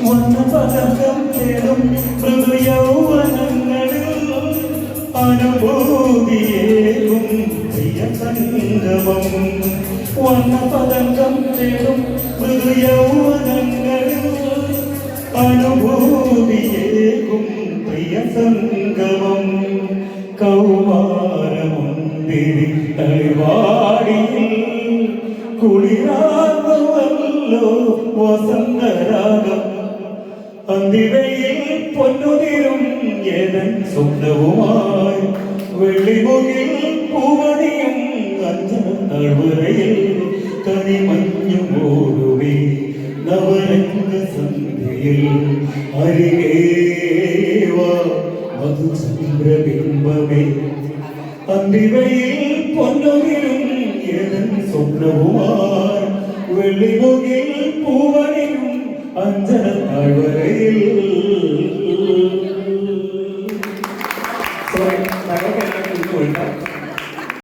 വനപദം തേടും മൃദുയൗവനങ്ങളിൽ അനുഭൂതിയേകും പ്രിയ സംഗമം. വനപദം തേടും മൃദുയൗവനങ്ങളിൽ അനുഭൂതിയേകും പ്രിയ സംഗമം. കൗമാരമുന്തിരി തളിവാടിയിൽ കുളിരാകുമല്ലോ വസന്തരാഗം. അന്തിവയിൽ പൊന്നുതിരും ഏതൻ സ്വപ്നവുമായി വെള്ളിമുകിൽ പൂവണിയും അഞ്ചന താഴ്വരയിൽ കനിമഞ്ഞു മൂടുമേ നവരംഗ സന്ധ്യയിൽ അരികേവാ മധുചന്ദ്രബിംബമേ. അന്തിവയിൽ പൊന്നുതിരും ഏതൻ സ്വപ്നവുമായി വെള്ളിമുകിൽ പൂവണിയും അഞ്ചന താഴ്വരയിൽ. സോറി,